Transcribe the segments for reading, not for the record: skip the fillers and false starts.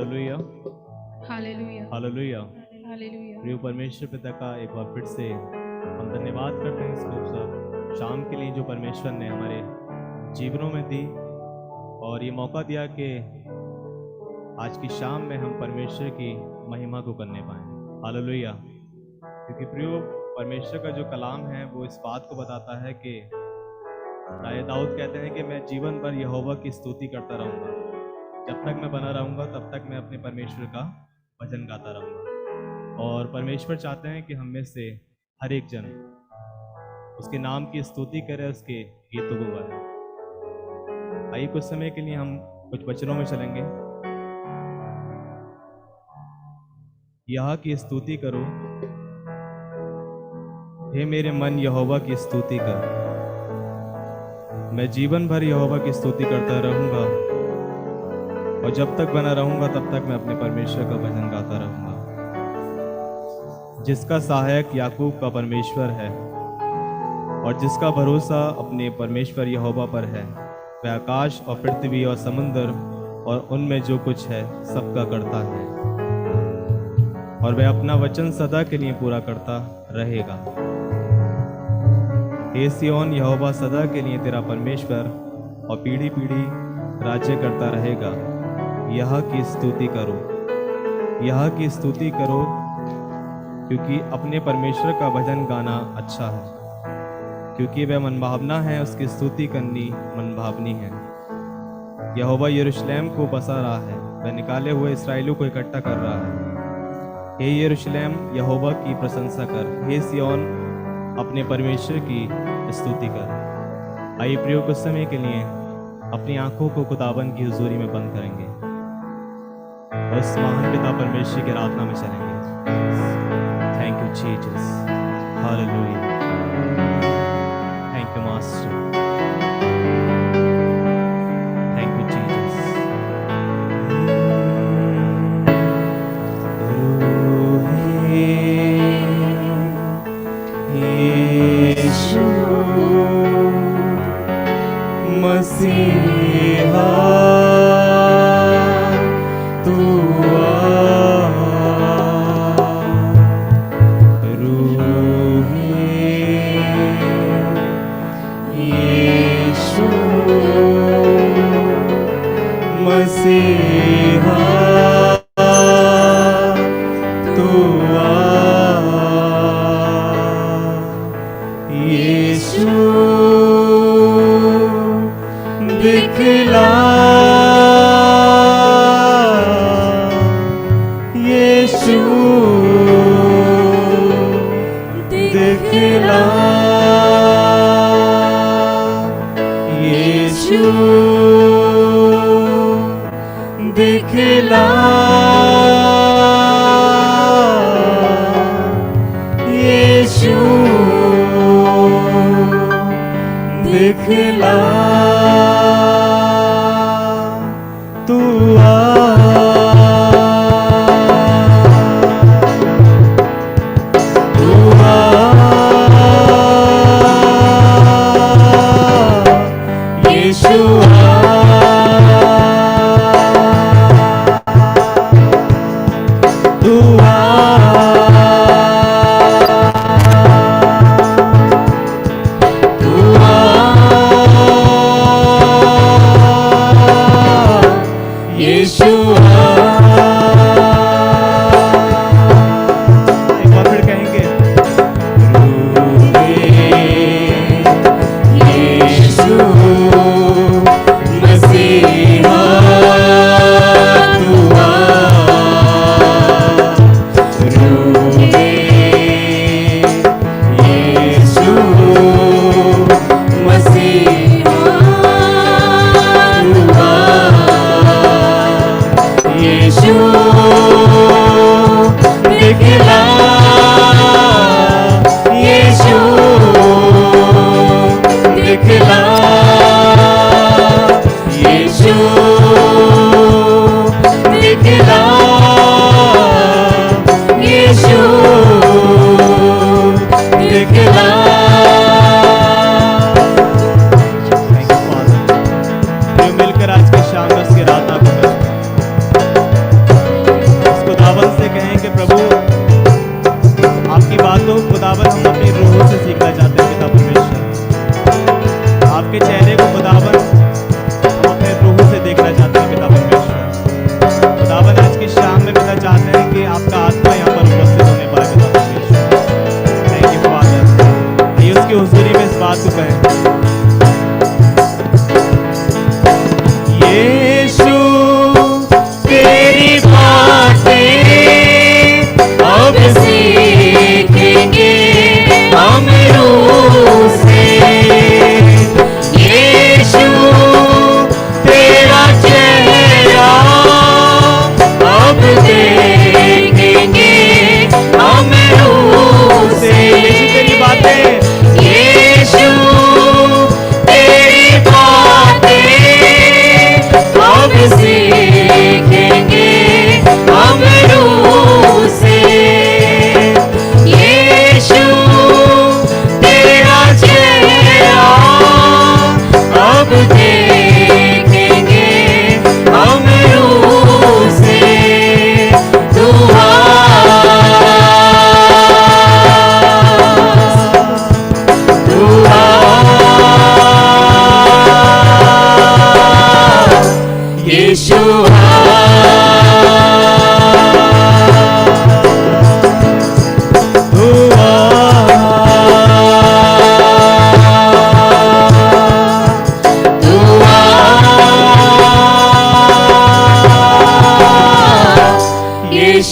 Hallelujah hallelujah hallelujah. Hallelujah. प्रिय परमेश्वर पिता का एक बार फिर से हम धन्यवाद करते हैं इस खूबसूरत शाम के लिए जो परमेश्वर ने हमारे जीवनों में दी और ये मौका दिया कि आज की शाम में हम परमेश्वर की महिमा को करने पाएं। हालेलुया। क्योंकि प्रिय परमेश्वर का जो कलाम है वो इस बात को बताता है कि राजा दाऊद कहते हैं कि मैं जीवन भर यहोवा की स्तुति करता रहूँगा। जब तक मैं बना रहूँगा तब तक मैं अपने परमेश्वर का भजन गाता रहूँगा। और परमेश्वर चाहते हैं कि हम में से हर एक जन उसके नाम की स्तुति करे, उसके गीतों को गाए। आइए कुछ समय के लिए हम कुछ वचनों में चलेंगे। यहोवा की स्तुति करो, हे मेरे मन यहोवा की स्तुति कर। मैं जीवन भर यहोवा की स्तुति करता रहूँगा और जब तक बना रहूँगा तब तक मैं अपने परमेश्वर का भजन गाता रहूँगा। जिसका सहायक याकूब का परमेश्वर है और जिसका भरोसा अपने परमेश्वर यहोवा पर है, वह आकाश और पृथ्वी और समुद्र और उनमें जो कुछ है सबका करता है, और वह अपना वचन सदा के लिए पूरा करता रहेगा। हे सिय्योन, यहोवा सदा के लिए तेरा परमेश्वर और पीढ़ी पीढ़ी राज्य करता रहेगा। यह की स्तुति करो, यह की स्तुति करो, क्योंकि अपने परमेश्वर का भजन गाना अच्छा है, क्योंकि वह मनभावना है, उसकी स्तुति करनी मनभावनी है। यहोवा यरूशलेम को बसा रहा है, वह निकाले हुए इस्राएलियों को इकट्ठा कर रहा है। हे यरूशलेम, यहोवा की प्रशंसा कर। हे सिय्योन, अपने परमेश्वर की स्तुति कर। आइए प्रियो, कुछ समय के लिए अपनी आंखों को खुदाबंद की हुजूरी में बंद करेंगे और उस महान पिता परमेश्वर की आराधना में चलेंगे। Thank you Jesus, hallelujah. Thank you master, thank you Jesus. यीशु मसीहा तू यीशु मसीहा तू यीशु दिखला, यीशु दिखला, यीशु दिखला, यीशु दिखला, तू यीशु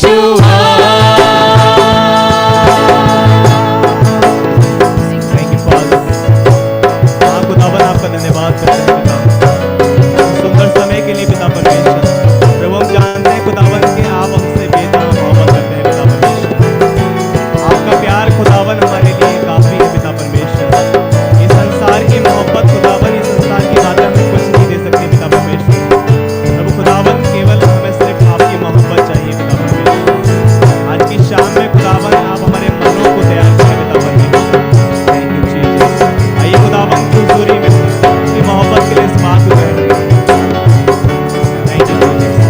यीशुआ थैंक यू फादर। हाँ खुदावन आपका धन्यवाद करते हैं पिता, सुंदर समय के लिए पिता परमेश्वर। प्रभु हम जानते हैं खुदावन कि आप हमसे बेदाग मोहब्बत करते हैं पिता परमेश्वर। आपका प्यार खुदावन हमारे लिए काफी है पिता परमेश्वर। इस संसार की मोहब्बत खुदावन, इस संसार की बातें हमें कुछ नहीं दे सकती पिता परमेश्वर। प्रभु खुदावन केवल हमें सिर्फ आपकी मोहब्बत चाहिए पिता परमेश्वर। आज की शाम में खुदावन आप हमारे मनों को तैयार करें पिता परमेश्वर। Thank you Jesus. आइए खुदावन की हुजूरी में अपनी मोहब्बत के लिए इस बात को कहेंगे। Thank you Jesus.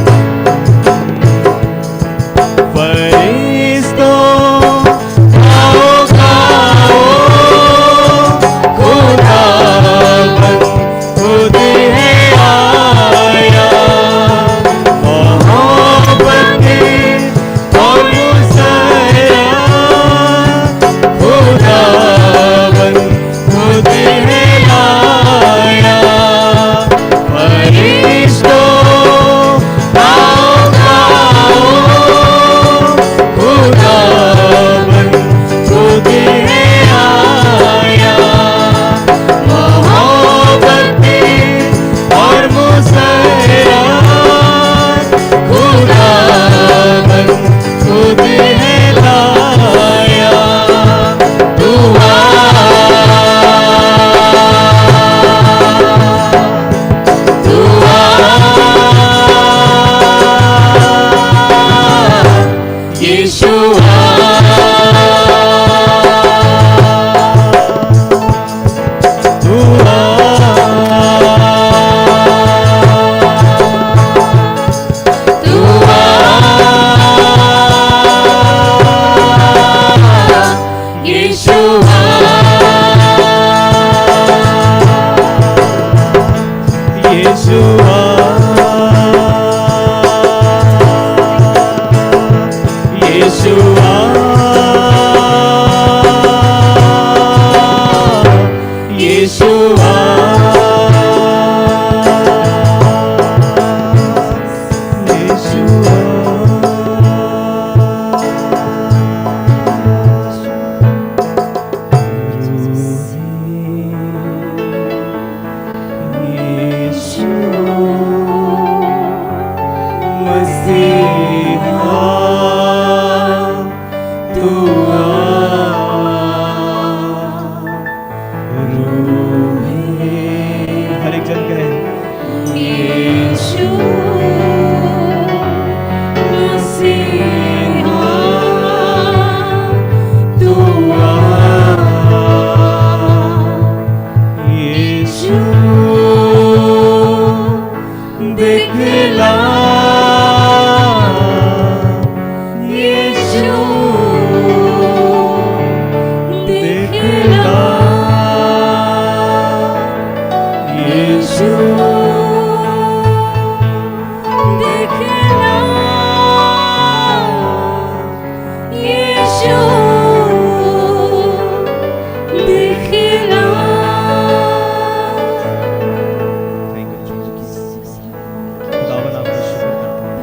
फरिश्तों आओ गाओ, खुदावन खुद है आया, मोहब्बत और मुसर्रा, खुदावन खुद है आया। फरिश्तों आओ गाओ, खुदावन खुद है आया, मोहब्बत और मुसर्रा, खुदावन खुद है लाया। दुआ यीशुआ दुआ दुआ यीशुआ यीशुआ यीशुआ यीशुआ हर एक जन कहे दिखला यीशु दिखला यीशु दिखला यीशु दिखला। Thank you Jesus. खुदावन आपका शुक्र करते हैं।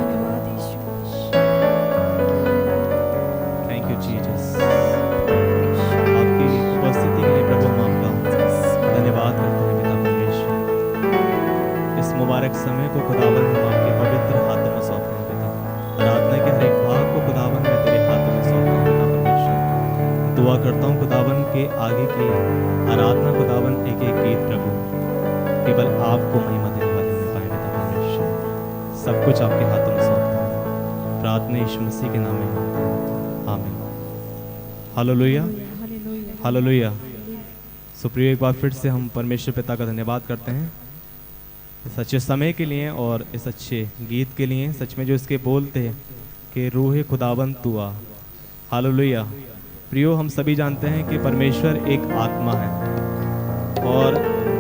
Thank you Jesus. आपकी उपस्थिति के लिए प्रभु हम आपका धन्यवाद करते हैं पिता परमेश्वर। इस मुबारक समय को खुदावन हम आपके पवित्र हाथों में सौंपते हैं पिता। आराधना के हर एक भाग को खुदावन मैं तेरे हाथों में सौंपता हूँ पिता परमेश्वर। दुआ करता हूँ खुदावन के आगे की आराधना खुदावन एक एक गीत प्रभु केवल आपको महिमा देने वाले में पाए पिता परमेश्वर। सब कुछ आपके हाथों में सौंपता हूँ। प्रार्थना यीशु मसीह के नाम में मांगता हूँ, आमीन। Hallelujah hallelujah. सुप्रिय, एक बार फिर से हम परमेश्वर पिता का धन्यवाद करते हैं इस अच्छे समय के लिए और इस अच्छे गीत के लिए। सच में जो इसके बोल थे कि रूहे खुदावन तू आ। हालेलुया। प्रियो, हम सभी जानते हैं कि परमेश्वर एक आत्मा है और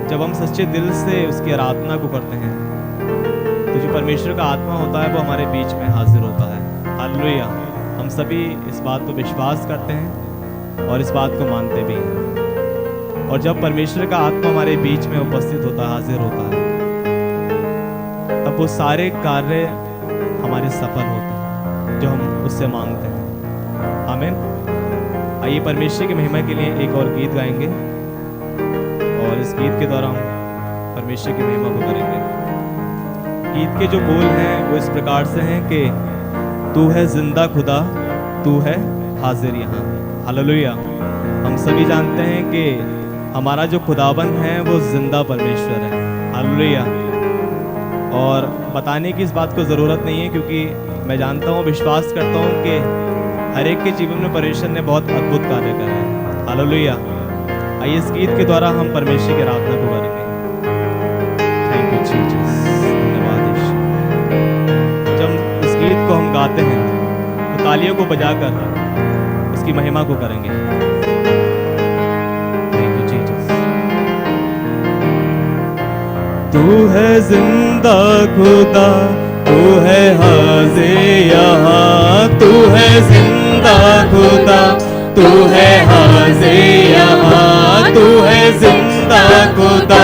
जब हम सच्चे दिल से उसकी आराधना को करते हैं तो जो परमेश्वर का आत्मा होता है वो हमारे बीच में हाजिर होता है। हालेलुया। हम सभी इस बात को विश्वास करते हैं और इस बात को मानते भी हैं। और जब परमेश्वर का आत्मा हमारे बीच में उपस्थित होता है, हाजिर होता है, तब वो सारे कार्य हमारे सफल होते हैं। जो हम उससे मांगते हैं। आमीन। आइए परमेश्वर की महिमा के लिए एक और गीत गाएंगे और इस गीत के द्वारा हम परमेश्वर की महिमा को करेंगे। गीत के जो बोल हैं वो इस प्रकार से हैं कि तू है जिंदा खुदा, तू है हाजिर यहाँ। हालेलुया। हम सभी जानते हैं कि हमारा जो खुदाबंद है वो जिंदा परमेश्वर है। हालेलुया। और बताने की इस बात को ज़रूरत नहीं है, क्योंकि मैं जानता हूँ, विश्वास करता हूँ कि हर एक के जीवन में परमेश्वर ने बहुत अद्भुत कार्य करे हैं। हालेलुया। आइए इस गीत के द्वारा हम परमेश्वर की आराधना को करेंगे। Thank you Jesus. धन्यवाद यीशु। जब इस गीत को हम गाते हैं तो तालियों को बजाकर उसकी महिमा को करेंगे। Thank you Jesus. तू है जिंदा खुदा, तू है हाज़िर यहाँ। तू है जिंदा खुदा, तू है हाज़िर यहाँ। तू है जिंदा खुदा,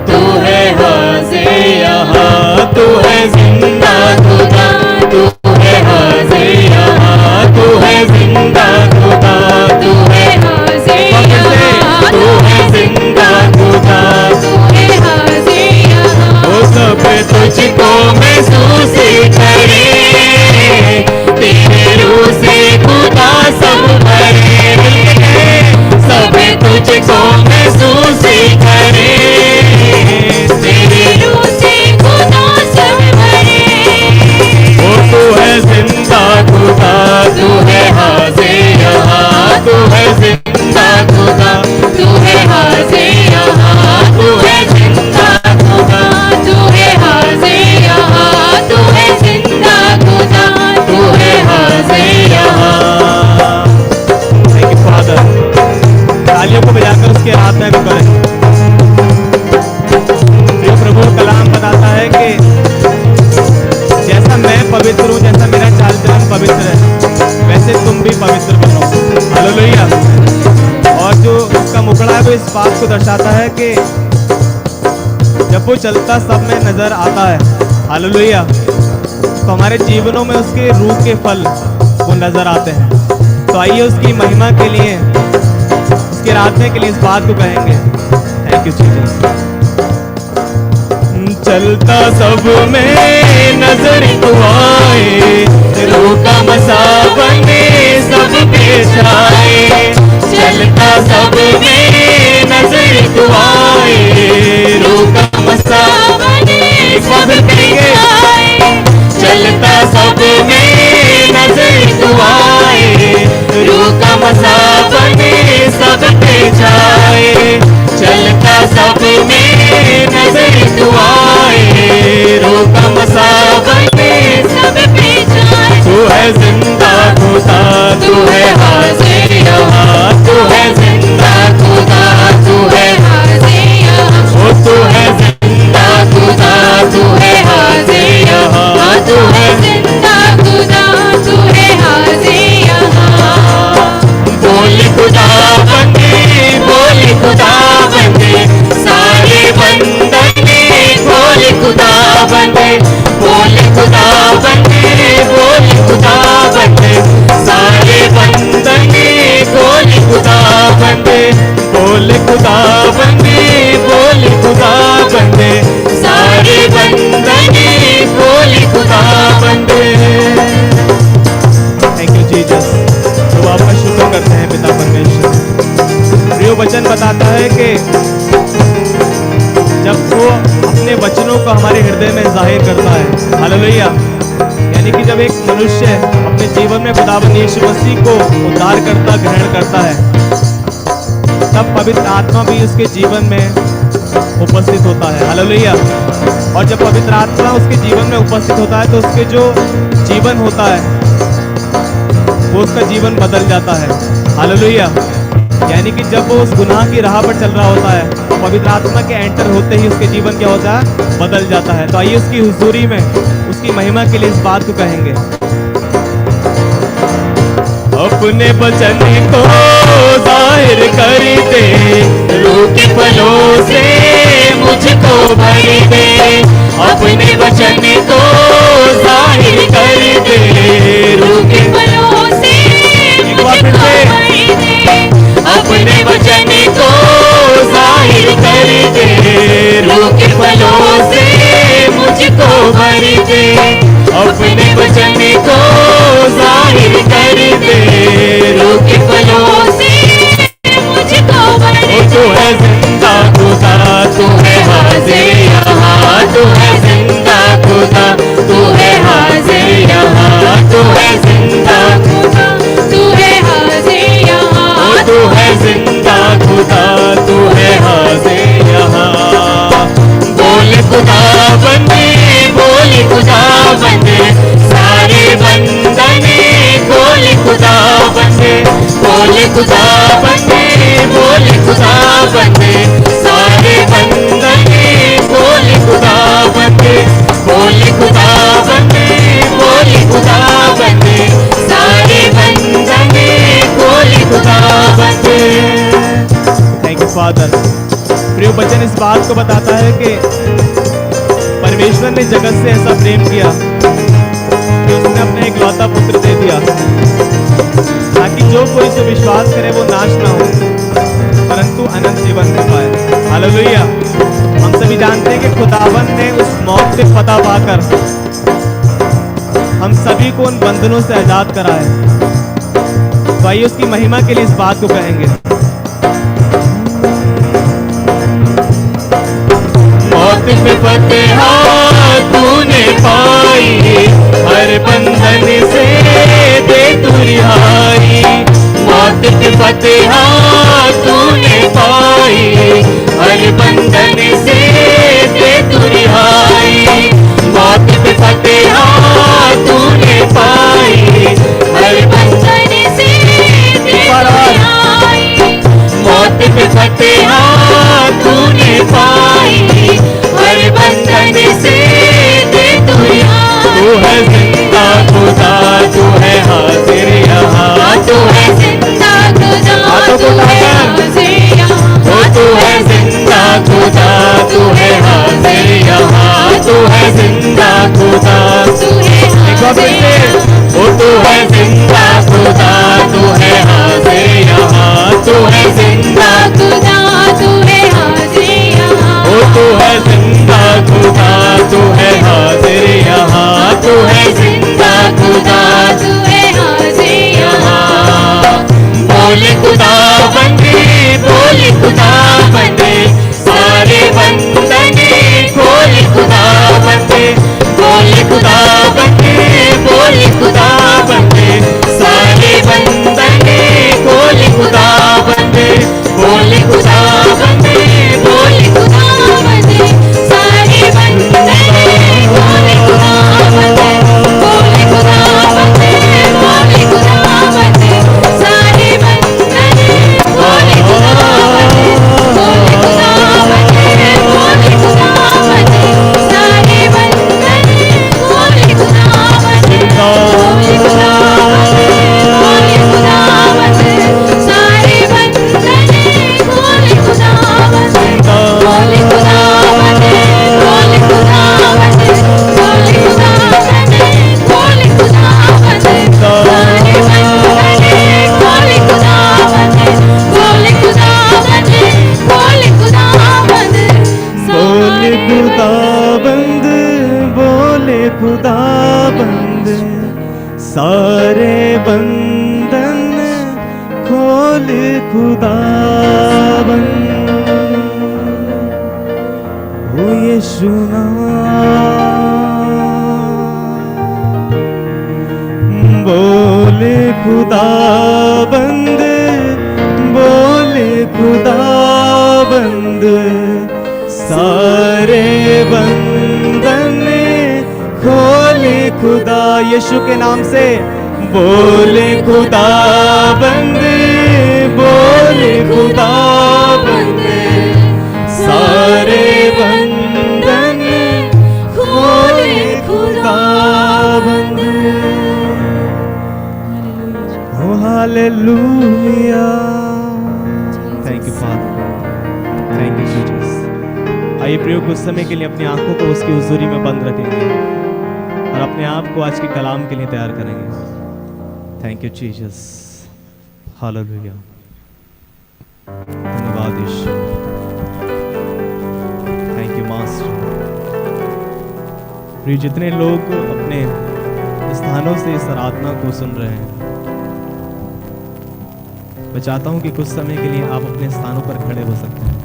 तू है हाज़िर यहाँ। तू है जिंदा खुदा, तू है हाज़िर यहाँ। तू है जिंदा खुदा, तू है हाज़िर यहाँ। तू है जिंदा खुदा, तू है हाज़िर यहाँ। वो सब तुझको महसूस करे, तेरे रूह से खुदा सब भरे। सब तुझको महसूस करे, तेरे रूह से खुदा सब भरे। वो तू है जिंदा खुदा, तू है हाज़िर यहाँ। तू है जिंदा खुदा, तू है हाज़िर यहाँ। तू है जिंदा खुदा, तू है हाज़िर यहाँ। तू है जिंदा खुदा। तू है हाज़िर यहाँ। Thank you father. तालियों को बजाकर उसकी आराधना भी करें। जो प्रभु का कलाम बताता है कि जैसा मैं पवित्र हूँ, जैसा मेरा चाल चलन पवित्र है, वैसे तुम भी पवित्र बनो। हालेलुया। और जो उसका मुखड़ा है वो इस बात को दर्शाता है कि जब वो चलता सब में नजर आता है। हालेलुया। तो हमारे जीवनों में उसके रूह के फल वो नजर आते हैं। तो आइए उसकी महिमा के लिए, उसके आराधना के लिए इस बात को कहेंगे। Thank you Jesus. चलता सब में नजर तू आए, रूह का मसा बने सब पे छाए। चलता सब में नजर तू आए, रूह का मसा बने सब पे छाए। चलता सब में नजर तू आए, रूह का मसा बने सब पे छाए। चलता सब में नजर तू आए, रूह का मसा बने सब पे जाए। तू है जिंदा खुदा, तू है हाज़िर यहाँ। तू है जिंदा खुदा, तू है हाज़िर यहाँ। ओ तू है जिंदा खुदा, तू है हाज़िर यहाँ। तू है जिंदा खुदा। तू है हाज़िर यहाँ। बोल खुदा बंदे, बोल खुदा बंदे, सारे बंदने बोल खुदा बंदे। बोल खुदा बंदे, बोल खुदा बंदे, सारे बंदने बोल खुदा बंदे। बोल खुदा बंदे, बोल खुदा बंदे, सारे बंदने बोल खुदा बंदे। Thank you Jesus. तो आपका शुक्र करते हैं पिता परमेश्वर। प्रिय वचन बताता है कि जब वो अपने वचनों को हमारे हृदय में जाहिर करता है। हालेलुया। यानी कि जब एक मनुष्य अपने जीवन में खुदावंद यीशु मसीह को उद्धारकर्ता ग्रहण करता है, तब पवित्र आत्मा भी उसके जीवन में उपस्थित होता है। हालेलुया। और जब पवित्र आत्मा उसके जीवन में उपस्थित होता है तो उसके जो जीवन होता है वो उसका जीवन बदल जाता है। हालेलुया। यानी कि जब वो उस गुनाह की राह पर चल रहा होता है, पवित्र आत्मा के एंटर होते ही उसके जीवन क्या होता है, बदल जाता है। तो आइए उसकी हुजूरी में उसकी महिमा के लिए इस बात को कहेंगे। अपने वचन को जाहिर कर दे, रूह के फलों से मुझको भर दे। अपने वचन को जाहिर कर दे, रूह के फलों से मुझको भर दे, अपने वचन को जाहिर कर दे, रूह के फलों से मुझको भर दे, अपने वचन को जाहिर कर दे, रूह के फलों से मुझको भर दे। तू है जिंदा खुदा, तू है हाजिर यहाँ, तू है जिंदा खुदा, तू है हाजिर यहाँ, तू है जिंदा खुदा, तू है हाजिर यहाँ, तू है जिंदा खुदा, तू है हाजिर यहाँ। बोल खुदा बंदे, बोल खुदा बंदे, सारे बंदने बोल खुदा बंदे, बोल खुदा बंदे, बोल खुदा बंदे, सारे बंदने बोल खुदा बंदे, बोल खुदा बंदे, बोल खुदा बंदे, सारे बंदने बोल खुदा बंदे। Thank you father. प्रिय वचन इस बात को बताता है कि परमेश्वर ने जगत से ऐसा प्रेम किया कि उसने अपने इकलौता पुत्र दे दिया, ताकि जो कोई इसे विश्वास करे वो नाश ना हो परंतु अनंत जीवन को पाए। हालेलुया। हम सभी जानते हैं कि खुदावन ने उस मौत से फतह पाकर हम सभी को उन बंधनों से आजाद करा है। तो आइए उसकी महिमा के लिए इस बात को कहेंगे। मौत पे फतह तूने पाई, हर बंधन से दे तू रिहाई, मौत पे फतह तूने पाई, हर बंधन से दे तू रिहाई, मौत पे फतह तूने पाई, हर बंधन से दे तू रिहाई, मौत पे फतह तूने पाई, हर बंधन से दे तू रिहाई। तू है जिंदा खुदा, तू है हाजिर यहाँ, तू है जिंदा खुदा, तू है हाजिर यहाँ, तू है जिंदा खुदा, तू है हाजिर यहाँ, तू है जिंदा खुदा, तू है हाजिर, ओ तू है जिंदा खुदा, तू है हाजिर यहाँ, तू है जिंदा खुदा, तू है हाजिर यहाँ, ओ तू है जिंदा खुदा, तू है हाजिर यहाँ, तू है जिंदा खुदा, तू है हाजिर यहाँ। बोल खुदा बंदे, बोल खुदा बंदे, सारे बंदने बोल खुदा बंदे, बोल खुदा बंदे, बोल खुदा बंदे, सारे बंदने बोल खुदा बंदे, बोल खुदा बंदे, बोल खुदा बंदे, सारे बंदने बोल खुदा बंदे, बोल खुदा बंदे, बोल खुदा बंदे, सारे बंदने बोल खुदा बंदे, बोल खुदा बंदे, बोल खुदा बंदे, सारे बंदने बोल खुदा बंदे, बोल खुदा बंदे, बोल खुदा बंदे, सारे बंदने बोल खुदा बंदे, बोल खुदा बंदे, बोल खुदा बंदे, बोल खुदा बंदे, बोल खुदा बंदे, सारे बंदने बोल खुदा बंदे, बोल खुदा बंदे, बोल खुदा बंदे, बोले खुदा बंद, बोले खुदा बंद, सारे बंधन खोल खुदा बंद। ओ यीशु नाम, बोले खुदा बंद, बोले खुदा बंद, सारे बंधन खोले खुदा। यीशु के नाम से बोले खुदा बंद, बोले खुदा बंद, सारे बंधन खोले खुदा बंद। ओ hallelujah. Thank you father, thank you Jesus. आइए प्रियो, कुछ समय के लिए अपनी आंखों को उसकी हुजूरी में बंद रखेंगे और अपने आप को आज के कलाम के लिए तैयार करेंगे। थैंक यू जीसस, हालेलुया, धन्यवाद यीशु, थैंक यू मास्टर। प्रिय, जितने लोग अपने स्थानों से इस आराधना को सुन रहे हैं, मैं चाहता हूं कि कुछ समय के लिए आप अपने स्थानों पर खड़े हो सकते हैं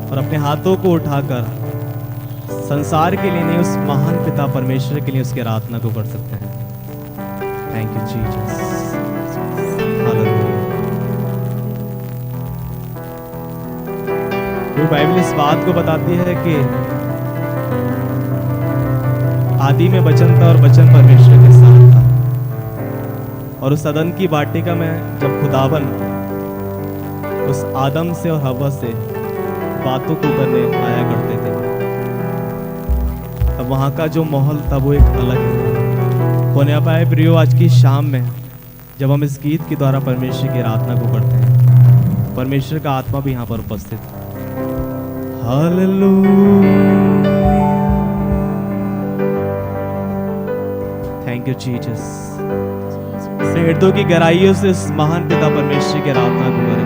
और अपने हाथों को उठाकर संसार के लिए नहीं, उस महान पिता परमेश्वर के लिए उसकी आराधना को कर सकते हैं। Thank you Jesus, hallelujah. Bible इस बात को बताती है कि आदि में वचन था और वचन परमेश्वर के साथ था, और उस सदन की वाटिका में जब खुदावन उस आदम से और हव्वा से बातों को करने आया करते थे, तब वहाँ का जो माहौल था वो एक अलग है। होने पाए प्रियो, आज की शाम में जब हम इस गीत के द्वारा परमेश्वर की आराधना को करते हैं, परमेश्वर का आत्मा भी यहाँ पर उपस्थित है। Hallelujah, thank you Jesus. अपने हृदयों की गहराइयों से इस महान पिता परमेश्वर की आराधना को करें।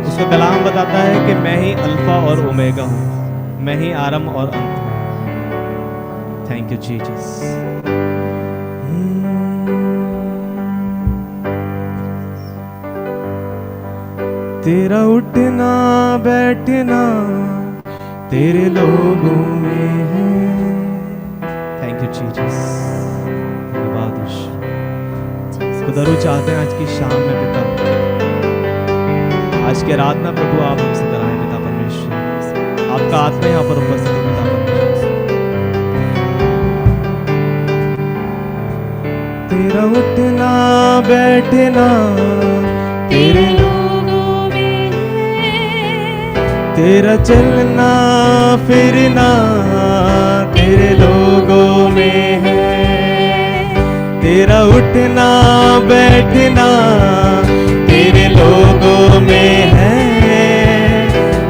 उसका कलाम बताता है कि मैं ही अल्फा और ओमेगा हूं, मैं ही आरंभ और अंत हूं। Thank you Jesus. तेरा उठना बैठना तेरे लोगों में है। थैंक यू जीसस, धन्यवाद यीशु। खुदारू चाहते हैं आज की शाम में पिता, आज की आराधना प्रभु आप हमसे कराएं पिता परमेश्वर। आपका आत्मा यहाँ पर उपस्थित है पिता परमेश्वर। तेरा उठना बैठना तेरे लोगों में तेरा चलना फिरना तेरे लोगों में है। तेरा उठना बैठना तेरे लोगों में है।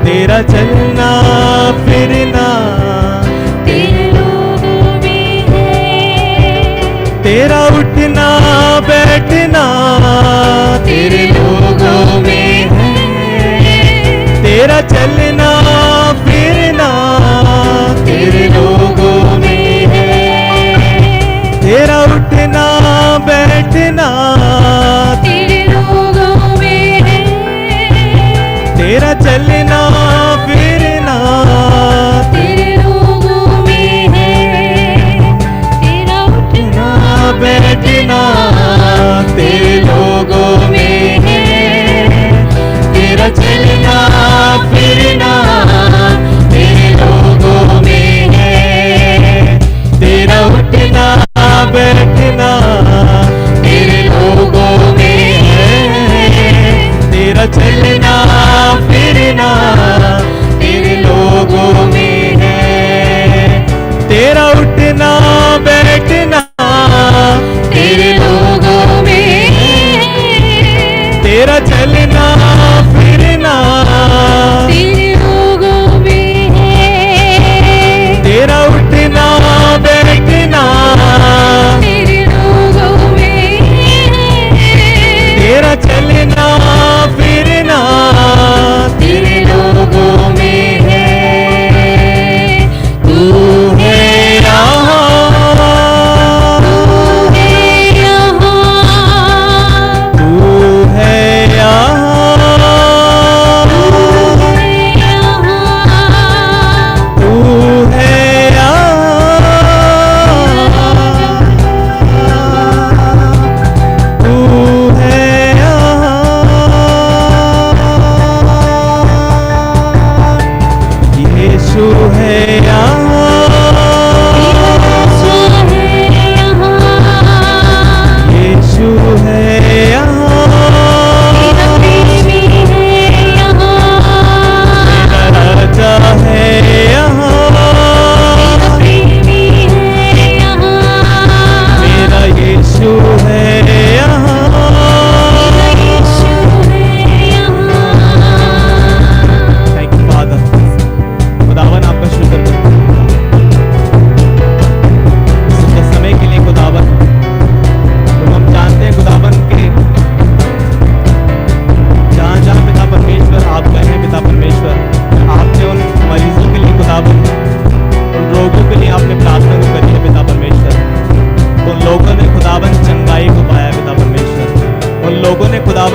तेरा चलना फिरना तेरे लोगों में है। तेरा उठना बैठना तेरे लोगों में है। तेरा चलना फिरना तेरे लोगों में है। तेरा उठना बैठना तेरे लोगों में है। तेरा चलना फिरना तेरे लोगों में है। तेरा उठना बैठना तेरे लोगों में है। तेरा चलना फिरना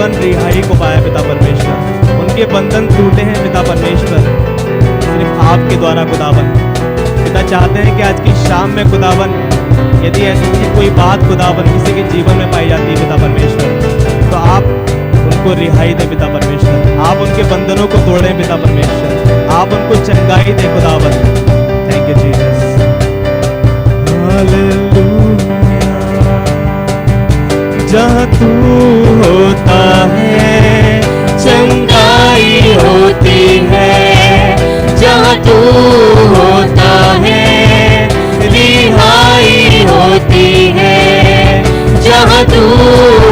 खुदावन रिहाई को पाया पिता परमेश्वर, उनके बंधन टूटे हैं पिता परमेश्वर सिर्फ आपके द्वारा खुदावन। पिता चाहते हैं कि आज की शाम में खुदावन यदि ऐसी कोई बात खुदावन किसी के जीवन में पाई जाती है पिता परमेश्वर, तो आप उनको रिहाई दें पिता परमेश्वर, आप उनके बंधनों को तोड़ें पिता परमेश्वर, आप उनको चंगाई दें खुदावन। Thank you Jesus. हालेलुया। जहाँ तू होता है चंगाई होती है, जहाँ तू होता है रिहाई होती है, जहाँ तू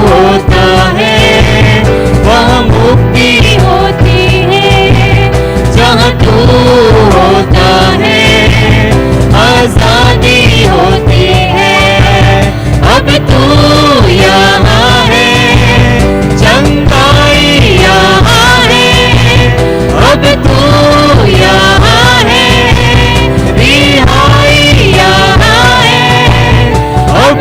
होता है वहाँ मुक्ति होती है, जहाँ तू होता है आजादी होती है। अब तू यहाँ है, चंगाई यहाँ है, अब तू यहाँ है, रिहाई यहाँ है, अब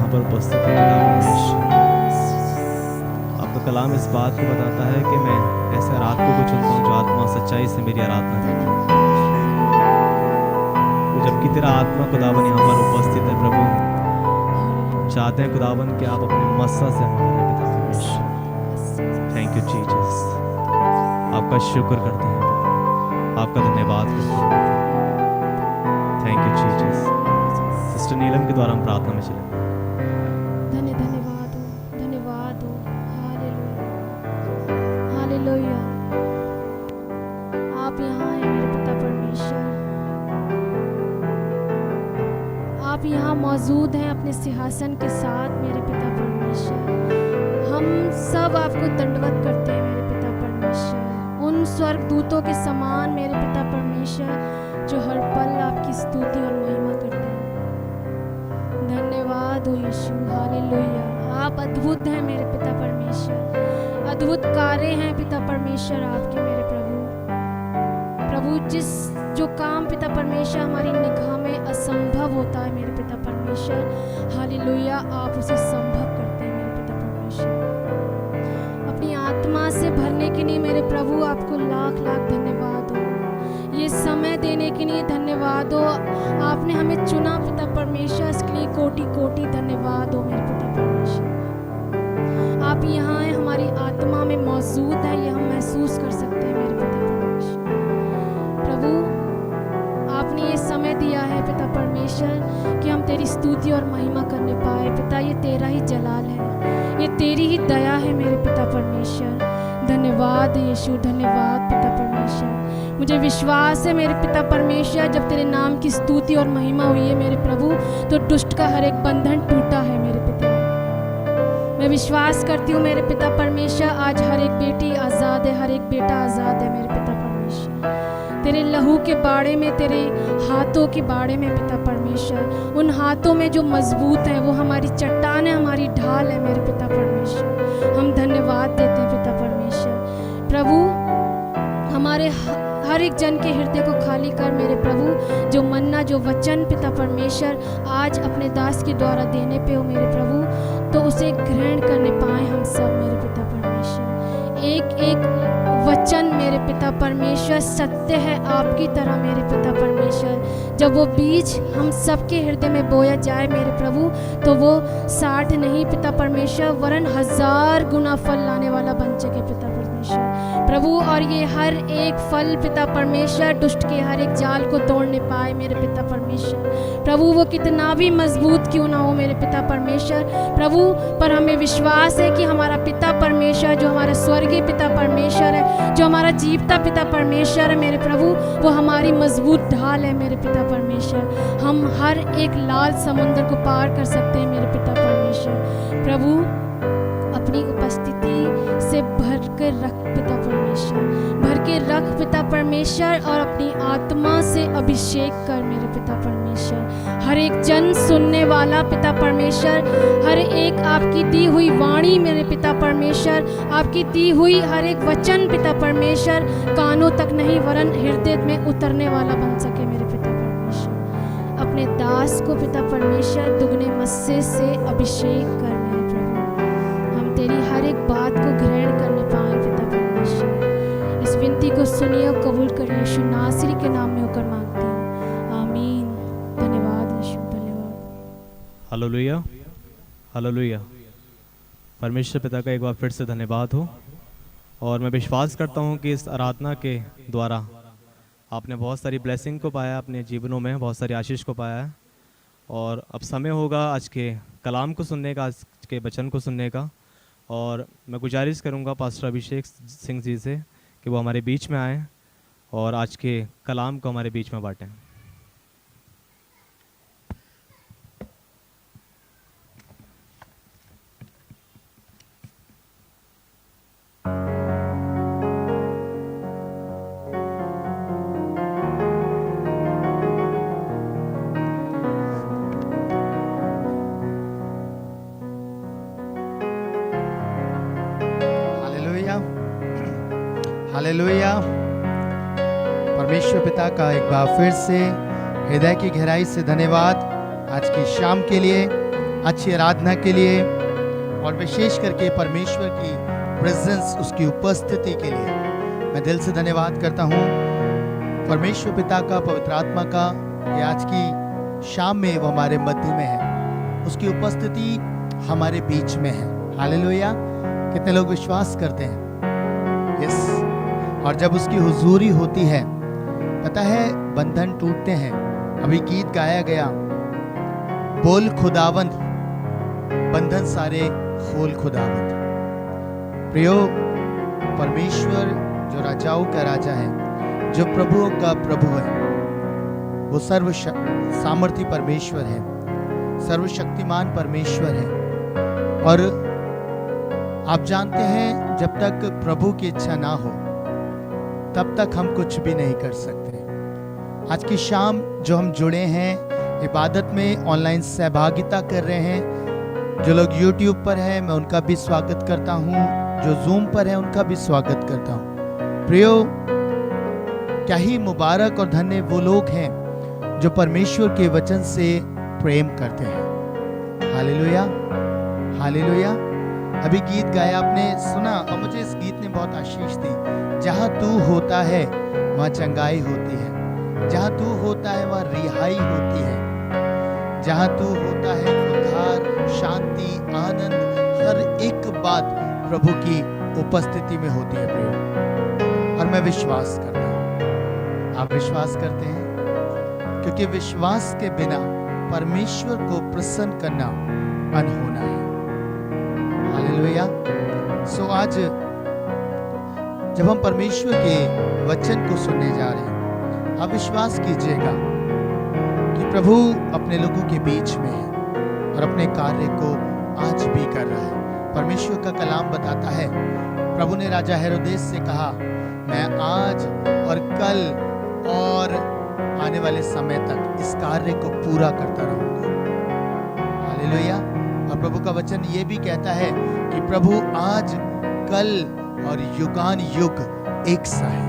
यहाँ पर उपस्थित है खुदा परमेश्वर। आपका कलाम इस बात को बताता है कि मैं ऐसे आराधकों को चुनता हूँ जो आत्मा और सच्चाई से मेरी आराधना करते हैं। तो जबकि तेरा आत्मा खुदावन यहाँ पर उपस्थित है प्रभु, चाहते हैं खुदावन कि आप अपने मस्सा से हमें भरें पिता परमेश्वर। थैंक यू जीसस, आपका शुक्र करते हैं पिता, आपका धन्यवाद करते हैं। Thank you Jesus. सिस्टर नीलम के द्वारा हम प्रार्थना में चले। धन्यवाद हो। हालेलुया। आप यहाँ हैं मेरे पिता परमेश्वर, आप यहाँ मौजूद हैं अपने सिंहासन के साथ मेरे पिता परमेश्वर। हम सब आपको दंडवत करते हैं मेरे पिता परमेश्वर, उन स्वर्गदूतों के समान मेरे पिता परमेश्वर जो हर पल आपकी स्तुति और महिमा करते हैं। धन्यवाद हो यीशु, हालेलुया। आप अद्भुत हैं मेरे पिता परमेश्वर, अद्भुत कार्य हैं पिता परमेश्वर आपके मेरे प्रभु। जो काम पिता परमेश्वर हमारी निगाह में असंभव होता है मेरे पिता परमेश्वर, हालेलुया, आप उसे संभव करते हैं मेरे पिता परमेश्वर। अपनी आत्मा से भरने के लिए मेरे प्रभु आपको लाख लाख धन्यवाद हो। ये समय देने के लिए धन्यवाद हो। आपने हमें चुना पिता परमेश्वर, इसके लिए कोटि कोटि धन्यवाद हो मेरे पिता परमेश्वर। आप यहाँ हैं, हमारी आत्मा में मौजूद है, ये हम महसूस कर सकते हैं मेरे पिता परमेश्वर। प्रभु आपने ये समय दिया है पिता परमेश्वर कि हम तेरी स्तुति और महिमा करने पाए। पिता ये तेरा ही जलाल है, ये तेरी ही दया है मेरे पिता परमेश्वर। धन्यवाद यीशु, धन्यवाद पिता परमेश्वर। मुझे विश्वास है मेरे पिता परमेश्वर, जब तेरे नाम की स्तुति और महिमा हुई है मेरे प्रभु, तो दुष्ट का हर एक बंधन टूटा है मेरे पिता। मैं विश्वास करती हूँ मेरे पिता परमेश्वर, आज हर एक बेटी आज़ाद है, हर एक बेटा आज़ाद है मेरे पिता परमेश्वर। तेरे लहू के बाड़े में, तेरे हाथों के बाड़े में पिता परमेश्वर, उन हाथों में जो मजबूत हैं, वो हमारी चट्टान है, हमारी ढाल है मेरे पिता परमेश्वर। हम धन्यवाद देते हैं पिता परमेश्वर। प्रभु हमारे हर एक जन के हृदय को खाली कर मेरे प्रभु। जो मन्ना, जो वचन पिता परमेश्वर आज अपने दास के द्वारा देने पे हो मेरे प्रभु, तो उसे ग्रहण करने पाए हम सब मेरे पिता परमेश्वर। एक एक वचन मेरे पिता परमेश्वर सत्य है आपकी तरह मेरे पिता परमेश्वर। जब वो बीज हम सबके हृदय में बोया जाए मेरे प्रभु, तो वो 60 नहीं पिता परमेश्वर, वरन 1000 गुना फल लाने वाला बन सके पिता परमेश्वर प्रभु। और ये हर एक फल पिता परमेश्वर दुष्ट के हर एक जाल को तोड़ने पाए मेरे पिता परमेश्वर प्रभु। वो कितना भी मजबूत क्यों ना हो मेरे पिता परमेश्वर प्रभु, पर हमें विश्वास है कि हमारा पिता परमेश्वर, जो हमारा स्वर्गीय पिता परमेश्वर है, जो हमारा जीवता पिता परमेश्वर है मेरे प्रभु, वो हमारी मजबूत ढाल है मेरे पिता परमेश्वर। हम हर एक लाल समुद्र को पार कर सकते हैं मेरे पिता परमेश्वर प्रभु। अपनी उपस्थिति से भर के रख पिता परमेश्वर, भर के रख पिता परमेश्वर, और अपनी आत्मा से अभिषेक कर मेरे पिता परमेश्वर। हर एक जन सुनने वाला पिता परमेश्वर, हर एक आपकी दी हुई वाणी मेरे पिता परमेश्वर, आपकी दी हुई हर एक वचन पिता परमेश्वर कानों तक नहीं वरन हृदय में उतरने वाला बन सके मेरे पिता परमेश्वर। अपने दास को पिता परमेश्वर दुगने मस्से से अभिषेक कर मेरे प्रभु। हम तेरी हर एक बात को ग्रहण करने पाए पिता परमेश्वर। इस विनती को सुनिए और कबूल करिए, यीशु नासरी के नाम में होकर मांगती हूँ, आमीन। धन्यवाद यीशु, धन्यवाद। Hallelujah, hallelujah. परमेश्वर पिता का एक बार फिर से धन्यवाद हो। और मैं विश्वास करता हूँ कि इस आराधना के द्वारा आपने बहुत सारी ब्लेसिंग को पाया, अपने जीवनों में बहुत सारी आशीष को पाया है। और अब समय होगा आज के कलाम को सुनने का, आज के वचन को सुनने का। और मैं गुजारिश करूँगा पास्टर अभिषेक सिंह जी से कि वो हमारे बीच में आएँ और आज के कलाम को हमारे बीच में बांटें। हालेलुया। परमेश्वर पिता का एक बार फिर से हृदय की गहराई से धन्यवाद आज की शाम के लिए। अच्छी आराधना के लिए और विशेष करके परमेश्वर की प्रेजेंस, उसकी उपस्थिति के लिए मैं दिल से धन्यवाद करता हूँ परमेश्वर पिता का, पवित्र आत्मा का, कि आज की शाम में वो हमारे मध्य में है, उसकी उपस्थिति हमारे बीच में है। हालेलुया। कितने लोग विश्वास करते हैं? यस। और जब उसकी हुजूरी होती है, पता है बंधन टूटते हैं। अभी गीत गाया गया, बोल खुदावंद बंधन सारे खोल खुदावंद। प्रियो, परमेश्वर जो राजाओं का राजा है, जो प्रभुओं का प्रभु है, वो सर्व सामर्थी परमेश्वर है, सर्वशक्तिमान परमेश्वर है। और आप जानते हैं जब तक प्रभु की इच्छा ना हो तब तक हम कुछ भी नहीं कर सकते। आज की शाम जो हम जुड़े हैं इबादत में, ऑनलाइन सहभागिता कर रहे हैं, जो लोग YouTube पर हैं मैं उनका भी स्वागत करता हूं, जो Zoom पर हैं उनका भी स्वागत करता हूं। प्रियो, क्या ही मुबारक और धन्य वो लोग हैं जो परमेश्वर के वचन से प्रेम करते हैं। Hallelujah, hallelujah. अभी गीत गाया आपने सुना और मुझे इस गीत ने बहुत आशीष दी। जहाँ तू होता है वहाँ चंगाई होती है, जहाँ तू होता है वहाँ रिहाई होती है, जहाँ तू होता है उद्धार, शांति, आनंद, हर एक बात प्रभु की उपस्थिति में होती है प्रियो। और मैं विश्वास करता हूँ, आप विश्वास करते हैं? क्योंकि विश्वास के बिना परमेश्वर को प्रसन्न करना अनहोना है। हालेलुया। सो आज जब हम परमेश्वर के वचन को सुनने जा रहे हैं, आप विश्वास कीजिएगा कि प्रभु अपने लोगों के बीच में है और अपने कार्य को आज भी कर रहा है। परमेश्वर का कलाम बताता है, प्रभु ने राजा हेरोदेस से कहा, मैं आज और कल और आने वाले समय तक इस कार्य को पूरा करता रहूंगा। हालेलुया। और प्रभु का वचन ये भी कहता है कि प्रभु आज, कल और युगान युग एक सा है।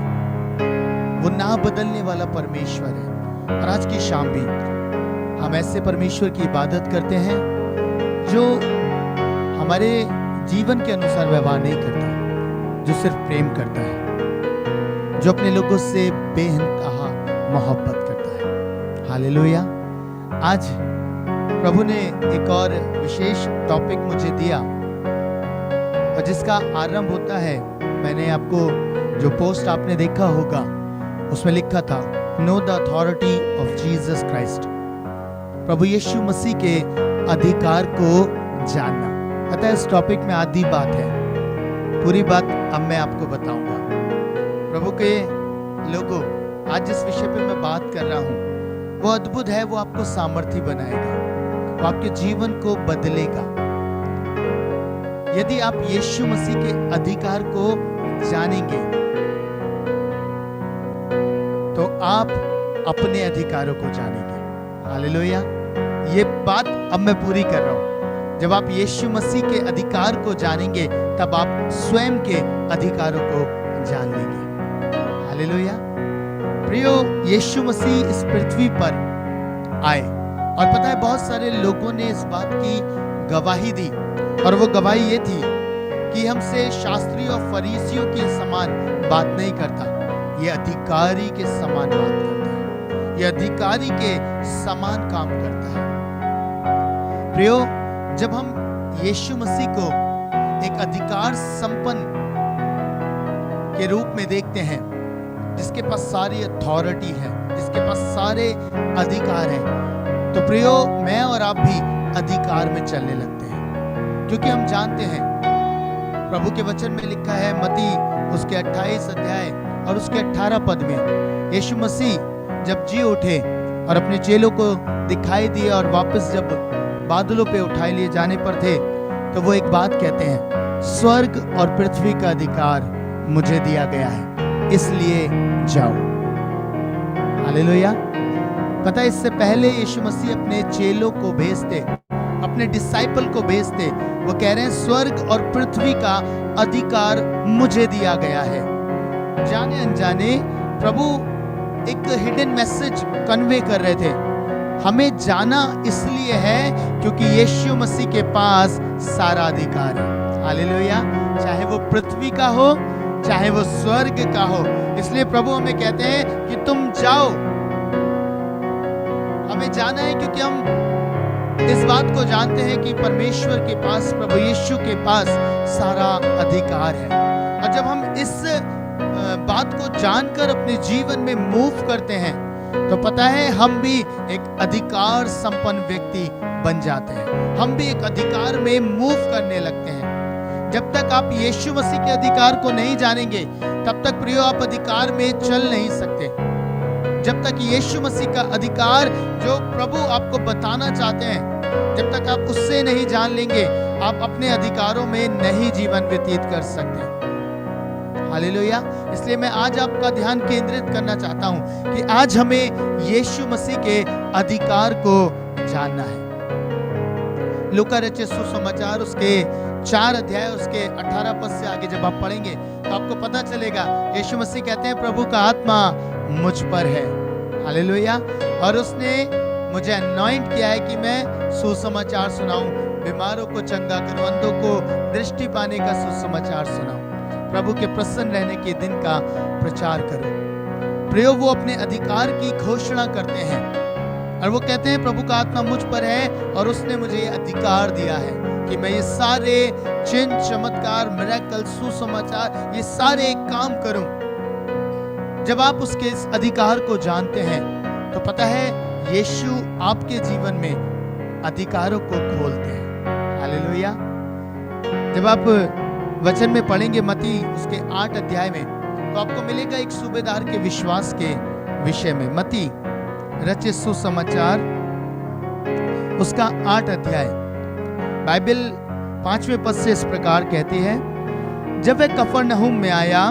वो ना बदलने वाला परमेश्वर है। और आज की शाम भी हम ऐसे परमेश्वर की इबादत करते हैं जो हमारे जीवन के अनुसार व्यवहार नहीं करता, जो सिर्फ प्रेम करता है, जो अपने लोगों से बेइंतहा मोहब्बत करता है। हालेलुया। आज प्रभु ने एक और विशेष टॉपिक मुझे दिया और जिसका आरंभ होता है, मैंने आपको जो पोस्ट आपने देखा होगा उसमें लिखा था, know the authority of Jesus Christ. प्रभु यीशु मसीह के अधिकार को जानना। पता है इस टॉपिक में आधी बात है, पूरी बात अब मैं आपको बताऊंगा। प्रभु के लोगों, आज जिस विषय पे मैं बात कर रहा हूं वो अद्भुत है, वो आपको सामर्थी बनाएगा, वो आपके जीवन को बदलेगा। यदि आप यीशु मसीह के अधिकार को जानेंगे तो आप अपने अधिकारों को जानेंगे। हालेलुया। ये बात अब मैं पूरी कर रहा हूं। जब आप यीशु मसीह के अधिकार को जानेंगे तब आप स्वयं के अधिकारों को जान लेंगे। हालेलुया। प्रियो, यीशु मसीह इस पृथ्वी पर आए और पता है बहुत सारे लोगों ने इस बात की गवाही दी और वो गवाही ये थी कि हमसे शास्त्री और फरीसियों के समान बात नहीं करता, ये अधिकारी के समान बात करता है, ये अधिकारी के समान काम करता है। प्रियो, जब हम यीशु मसीह को एक अधिकार संपन्न के रूप में देखते हैं, जिसके पास सारी अथॉरिटी है, जिसके पास सारे अधिकार हैं, तो प्रियो मैं और आप भी अधिकार में चलने लगते हैं। क्योंकि हम जानते हैं प्रभु के वचन में लिखा है, मत्ती उसके 28 अध्याय और उसके 18 पद में, यीशु मसीह जब जी उठे और अपने चेलों को दिखाई दिए और वापस जब बादलों पे उठाए लिए जाने पर थे, तो वो एक बात कहते हैं, स्वर्ग और पृथ्वी का अधिकार मुझे दिया गया है, इसलिए जाओ। हालेलुया। पता है इससे पहले यीशु मसीह अपने चेलों को भेजते, अपने डिसाइपल को भेजते, वो कह रहे हैं स्वर्ग और पृथ्वी का अधिकार मुझे दिया गया है। जाने अनजाने प्रभु एक हिडन मैसेज कन्वे कर रहे थे हमें जाना इसलिए है क्योंकि यीशु मसीह के पास सारा अधिकार है। हालेलुया। चाहे वो पृथ्वी का हो, चाहे वो स्वर्ग का हो। इसलिए प्रभु हमें कहते हैं कि तुम जाओ। हमें जाना है क्योंकि हम इस बात को जानते हैं कि परमेश्वर के पास, प्रभु यीशु के पास सारा अधिकार है। और जब हम इस बात को जानकर अपने जीवन में मूव करते हैं तो पता है हम भी एक अधिकार संपन्न व्यक्ति बन जाते हैं। हम भी एक अधिकार में मूव करने लगते हैं। जब तक आप यीशु मसीह के अधिकार को नहीं जानेंगे तब तक प्रियो आप अधिकार में चल नहीं सकते। जब तक यीशु मसीह का अधिकार जो प्रभु आपको बताना चाहते हैं, जब तक आप उससे नहीं जान लेंगे, आप अपने अधिकारों में नहीं जीवन व्यतीत कर सकते। हालेलुया। इसलिए मैं आज आपका ध्यान केंद्रित करना चाहता हूं कि आज हमें यीशु मसीह के अधिकार को जानना है। लूका रचित सुसमाचार उसके 4 अध्याय उसके 18 पद से आगे जब आप पढ़ेंगे तो आपको पता चलेगा यीशु मसीह कहते हैं प्रभु का आत्मा मुझ पर है। हालेलुया। और उसने मुझे अनॉइंट किया है कि मैं सुसमाचार सुनाऊं, बीमारों को चंगा करूं, अंधों को दृष्टि पाने का सुसमाचार सुनाऊं, प्रभु के प्रसन्न रहने के दिन का प्रचार करो। प्रियो, वो अपने अधिकार की घोषणा करते हैं और वो कहते हैं प्रभु का आत्मा मुझ पर है और उसने मुझे ये अधिकार दिया है कि मैं ये सारे चिन्ह, चमत्कार, मिरेकल, सुसमाचार, ये सारे काम करूं। जब आप उसके इस अधिकार को जानते हैं तो पता है यीशु आपके जीवन में अधिकारों को खोलते हैं। हालेलुया। जब आप वचन में पढ़ेंगे मत्ती उसके 8 अध्याय में तो आपको मिलेगा एक सूबेदार के विश्वास के विषय में। मत्ती रचित सुसमाचार उसका 8 अध्याय, बाइबल 5वें पद से इस प्रकार कहती है, जब वह कफरनहूम में आया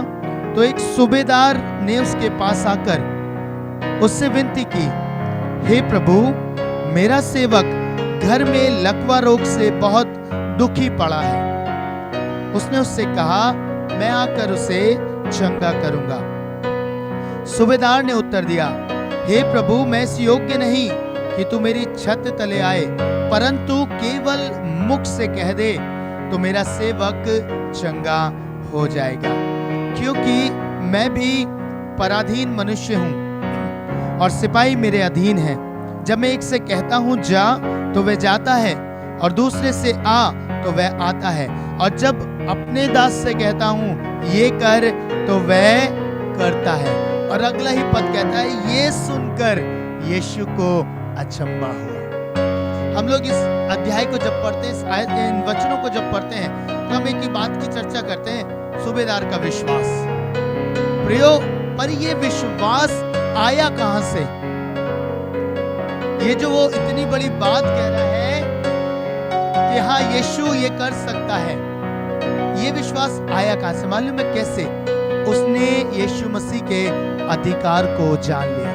तो एक सूबेदार ने उसके पास आकर उससे विनती की, हे प्रभु, मेरा सेवक घर में लकवा रोग से बहुत दुखी पड़ा है। उसने उससे कहा, मैं आकर उसे चंगा करूंगा। सूबेदार ने उत्तर दिया, हे प्रभु, मैं इस योग्य नहीं कि तू मेरी छत तले आए, परंतु केवल मुख से कह दे तो मेरा सेवक चंगा हो जाएगा। क्योंकि मैं भी पराधीन मनुष्य हूं और सिपाही मेरे अधीन हैं। जब मैं एक से कहता हूं जा तो वह जाता है और दूसरे से आ तो वह आता है, और जब अपने दास से कहता हूं ये कर तो वह करता है। और अगला ही पद कहता है, ये सुनकर यीशु को अचंभा हुआ। हम लोग इस अध्याय को जब पढ़ते हैं, इन वचनों को जब पढ़ते हैं तो हम एक ही बात की चर्चा करते हैं, सूबेदार का विश्वास। प्रियो, पर ये विश्वास आया कहां से? ये जो वो इतनी बड़ी बात कह रहा है कि हाँ यीशु ये कर सकता है, ये विश्वास आया कहां से? मालूम है कैसे? उसने यीशु मसीह के अधिकार को जान लिया।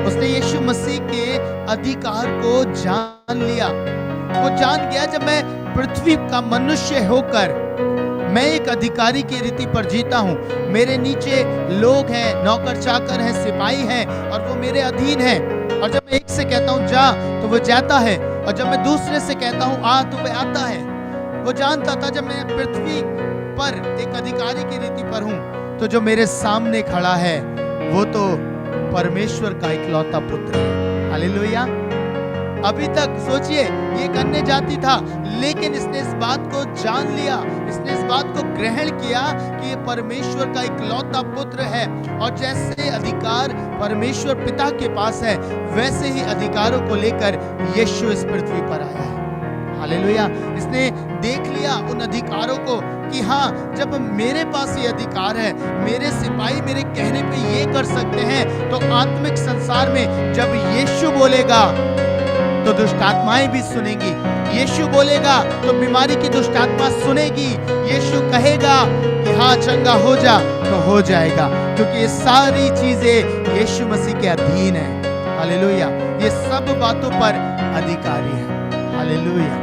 उसने यीशु मसीह के अधिकार को जान लिया। वो जान गया, जब मैं पृथ्वी का मनुष्य होकर मैं एक अधिकारी की रीति पर जीता हूं, मेरे नीचे लोग हैं, नौकर चाकर हैं, सिपाही हैं और वो मेरे अधीन हैं, और जब मैं एक से कहता हूं जा तो वो जाता है, और जब मैं दूसरे से कहता हूं आ तो वह आता है। वो जानता था जब मैं पृथ्वी पर एक अधिकारी की रीति पर हूं तो जो मेरे सामने खड़ा है वो तो परमेश्वर का इकलौता पुत्र है। हालेलुया। अभी तक सोचिए, ये एक अन्य जाति था, लेकिन इसने इस बात को जान लिया, इसने इस बात को ग्रहण किया कि ये परमेश्वर का इकलौता पुत्र है, और जैसे अधिकार परमेश्वर पिता के पास है वैसे ही अधिकारों को लेकर यीशु इस पृथ्वी पर आया है। हालेलुया। इसने देख लिया उन अधिकारों को कि हाँ, जब मेरे पास ये अधिकार है, मेरे सिपाही मेरे कहने पे ये कर सकते हैं, तो आत्मिक संसार में जब यीशु बोलेगा तो दुष्ट आत्माएं भी सुनेंगी। यीशु बोलेगा तो बीमारी की दुष्ट आत्मा सुनेगी। यीशु कहेगा कि हाँ चंगा हो जा तो हो जाएगा, क्योंकि ये सारी चीजें यीशु मसीह के अधीन है। हालेलुया। ये सब बातों पर अधिकारी है। हालेलुया।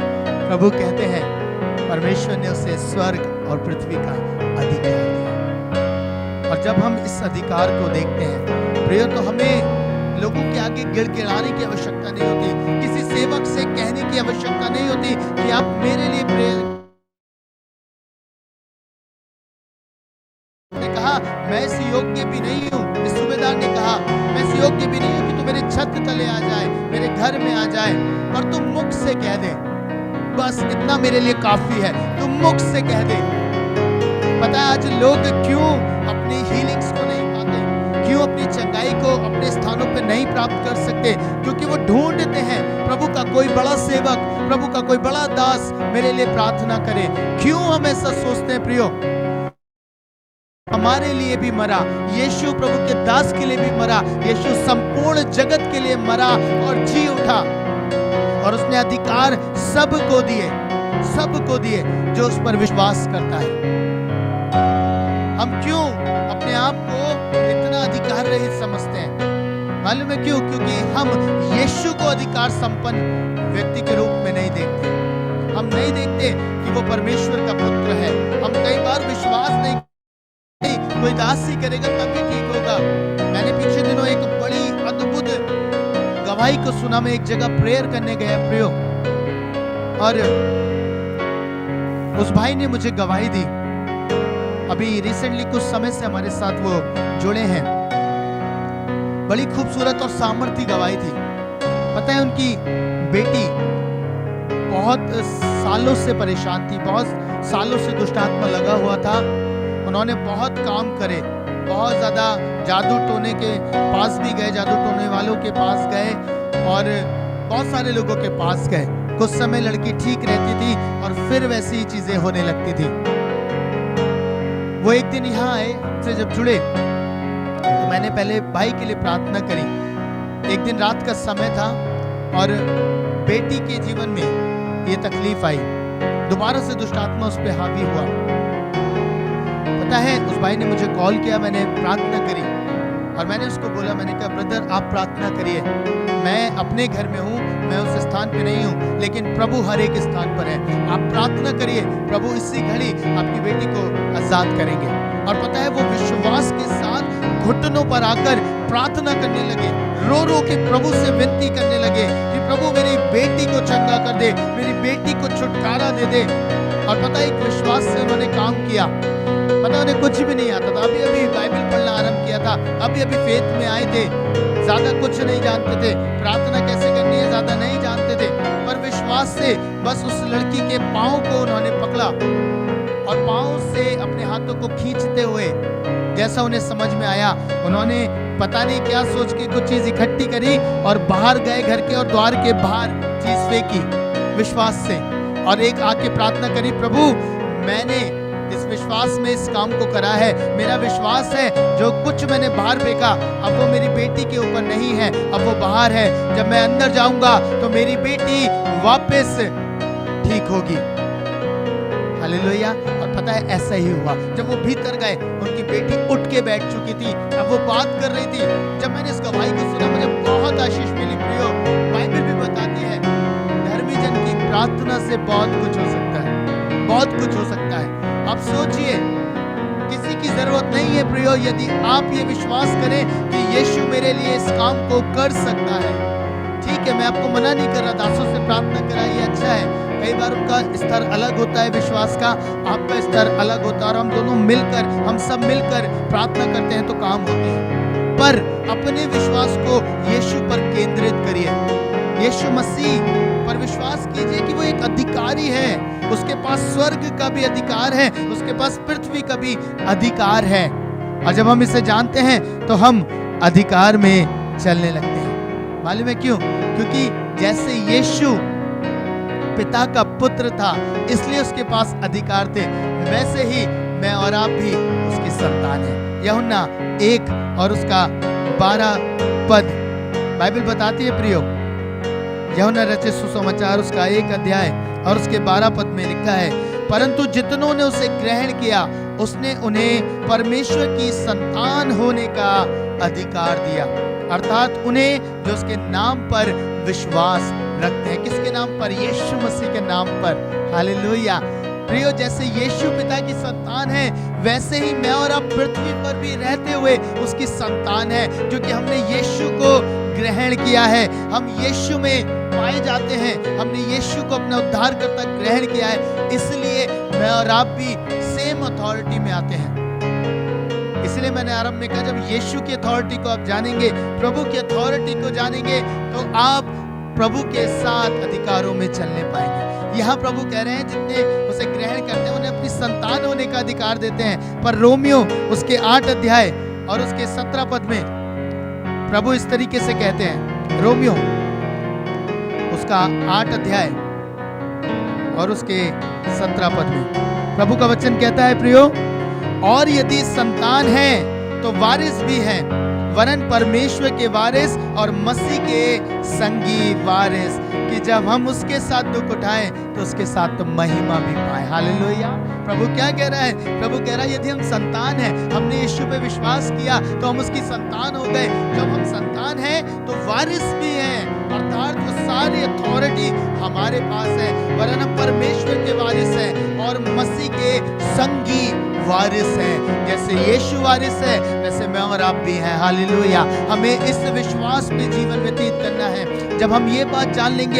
प्रभु कहते हैं परमेश्वर ने उसे स्वर्ग और पृथ्वी का अधिकार दिया, और जब हम इस अधिकार को देखते हैं प्रियो, तो हमें लोगों के आगे गिड़गिड़ाने की आवश्यकता नहीं होती, किसी सेवक से कहने की आवश्यकता नहीं होती कि आप मेरे लिए प्रेयर। ने कहा मैं इस योग्य भी नहीं हूँ, इस सूबेदार ने कहा मैं इस योग्य भी नहीं हूँ कि तू मेरे छत तले आ जाए, मेरे घर में आ जाए, पर तू मुख से कह दे, बस इतना मेरे लिए काफी है, तू मुख से कह दे। पता है आज लोग क्यों अपनी हीलिंग्स को नहीं पाते, क्यों अपनी चंगाई को अपने स्थानों पे नहीं प्राप्त कर सकते? क्योंकि वो ढूंढते हैं प्रभु का कोई बड़ा सेवक, प्रभु का कोई बड़ा दास मेरे लिए प्रार्थना करे। क्यों हम ऐसा सोचते हैं प्रियो? हमारे लिए भी मरा यीशु, प्रभु के दास के लिए भी मरा यीशु, संपूर्ण जगत के लिए मरा और जी उठा, और उसने अधिकार सबको दिए जो उस पर विश्वास करता है। हम क्यों अपने आप को इतना अधिकार रहित समझते हैं? मालूम है क्यों? क्योंकि हम यीशु को अधिकार संपन्न व्यक्ति के रूप में नहीं देखते। हम नहीं देखते कि वो परमेश्वर का पुत्र है। हम कई बार विश्वास नहीं, कोई दास ही करेगा तभी ठीक होगा। मैंने पिछले दिनों एक बड़ी अद्भुत गवाही को सुना। मैं एक जगह प्रेयर करने गया प्रियो, और उस भाई ने मुझे गवाही दी। अभी रिसेंटली कुछ समय से हमारे साथ वो जुड़े हैं। बड़ी खूबसूरत और सामर्थ्य गवाही थी। पता है उनकी बेटी बहुत सालों से परेशान थी, बहुत सालों से दुष्ट आत्मा लगा हुआ था। उन्होंने बहुत काम करे, बहुत ज़्यादा जादू टोने के पास भी गए, जादू टोने वालों के पास गए और बहुत सारे लोगों के पास गए। कुछ समय लड़की ठीक रहती थी और फिर वैसी ही चीज़ें होने लगती थी। वो एक दिन यहाँ आए, से जब जुड़े तो मैंने पहले भाई के लिए प्रार्थना करी। एक दिन रात का समय था और बेटी के जीवन में ये तकलीफ आई, दोबारा से दुष्ट आत्मा उस पर हावी हुआ। पता है उस भाई ने मुझे कॉल किया, मैंने प्रार्थना करी और मैंने उसको बोला, मैंने कहा ब्रदर आप प्रार्थना करिए, मैं अपने घर में हूँ, मैं उस स्थान पे नहीं हूँ, लेकिन प्रभु हर एक स्थान पर है। आप प्रार्थना करिए, प्रभु इसी घड़ी आपकी बेटी को आजाद करेंगे। और पता है वो विश्वास के साथ घुटनों पर आकर प्रार्थना करने लगे, रो रो के प्रभु से विनती करने लगे कि प्रभु मेरी बेटी को चंगा कर दे, मेरी बेटी को छुटकारा दे दे। और पता है एक विश्वास से उन्होंने काम किया। पता उन्हें कुछ भी नहीं आता था, अभी अभी बाइबल पढ़ना आरंभ किया था, अभी अभी फेथ में आए थे, ज्यादा कुछ नहीं जानते थे, प्रार्थना कैसे करनी है ज्यादा नहीं जानते थे, पर विश्वास से बस उस लड़की के पाँव को उन्होंने पकड़ा और पाँव से अपने हाथों को खींचते हुए जैसा उन्हें समझ में आया, उन्होंने पता नहीं क्या सोच के कुछ चीज इकट्ठी करी और बाहर गए, घर के और द्वार के बाहर चीज फेंकी विश्वास से, और एक आके प्रार्थना करी, प्रभु मैंने इस विश्वास में इस काम को करा है, मेरा विश्वास है जो कुछ मैंने बाहर फेंका अब वो मेरी बेटी के ऊपर नहीं है, अब वो बाहर है, जब मैं अंदर जाऊंगा तो मेरी बेटी वापस ठीक होगी। हालेलुया। और पता है ऐसा ही हुआ, जब वो भीतर गए उनकी बेटी उठ के बैठ चुकी थी, अब वो बात कर रही थी। जब मैंने इस गवाही को सुना मुझे बहुत आशीष मिली प्रियो। बाइबल भी बताती है धर्मी जन की प्रार्थना से बहुत कुछ हो सकता है, बहुत कुछ हो सकता है। आप सोचिए किसी की जरूरत नहीं है प्रियो, यदि आप ये विश्वास करें कि यीशु मेरे लिए इस काम को कर सकता है। ठीक है, मैं आपको मना नहीं कर रहा, दासों से प्रार्थना कराइए, अच्छा है। कई बार उनका स्तर अलग होता है विश्वास का, आपका स्तर अलग होता है, और हम दोनों मिलकर, हम सब मिलकर प्रार्थना करते हैं तो काम होते हैं। पर अपने विश्वास को यीशु पर केंद्रित करिए, यीशु मसीह पर विश्वास कीजिए कि वो एक अधिकारी है, उसके पास स्वर्ग का भी अधिकार है, उसके पास पृथ्वी का भी अधिकार है। और जब हम इसे जानते हैं तो हम अधिकार में चलने लगते हैं। मालूम है क्यों? क्योंकि जैसे यीशु पिता का पुत्र था इसलिए उसके पास अधिकार थे, वैसे ही मैं और आप भी उसकी संतान हैं। यूहन्ना 1 और उसका 12 पद बाइबल बताती है प्रियो, यूहन्ना रचित सुसमाचार उसका 1 अध्याय और उसके 12 पद में लिखा है, परंतु जितनों ने उसे ग्रहण किया उसने उन्हें परमेश्वर की संतान होने का अधिकार दिया, अर्थात उन्हें जो उसके नाम पर विश्वास रखते हैं। किसके नाम पर? यीशु मसीह के नाम पर। हालेलुया। प्रियो, जैसे यीशु पिता की संतान है वैसे ही मैं और आप पृथ्वी पर भी रहते हुए उसकी संतान है, क्योंकि हमने यीशु को ग्रहण किया है, हम यीशु में पाए जाते हैं, हमने यीशु को अपना उद्धारकर्ता ग्रहण किया है, इसलिए मैं और आप भी सेम अथॉरिटी में आते हैं। इसलिए मैंने आरंभ में कहा, जब यीशु की अथॉरिटी को आप जानेंगे, प्रभु की अथॉरिटी को जानेंगे, तो आप प्रभु के साथ अधिकारों में चलने पाएंगे। यहाँ प्रभु कह रहे हैं जितने उसे ग्रहण करते हैं उन्हें अपनी संतान होने का अधिकार देते हैं। पर रोमियो उसके 8 अध्याय और उसके 17 पद में प्रभु इस तरीके से कहते हैं, रोमियो उसका 8 अध्याय और उसके 17 पद में प्रभु का वचन कहता है, प्रियो, और यदि संतान है तो वारिस भी है, वरन परमेश्वर के वारिस और मसीह के संगी वारिस, कि जब हम उसके साथ दुख उठाएं तो उसके साथ तो महिमा भी पाए। हालेलुया। प्रभु क्या कह रहा है? प्रभु कह रहा है यदि हम संतान हैं, हमने यीशु पे विश्वास किया तो हम उसकी संतान हो गए। जब हम संतान हैं तो वारिस भी हैं, अर्थात वो सारी अथॉरिटी हमारे पास है, वरन हम परमेश्वर के वारिस हैं और मसीह के संगी वारिस हैं। जैसे यीशु वारिस है वैसे मैं और आप भी हैं। हालेलुया। हमें इस विश्वास में जीवन व्यतीत करना है। जब हम ये बात जान लेंगे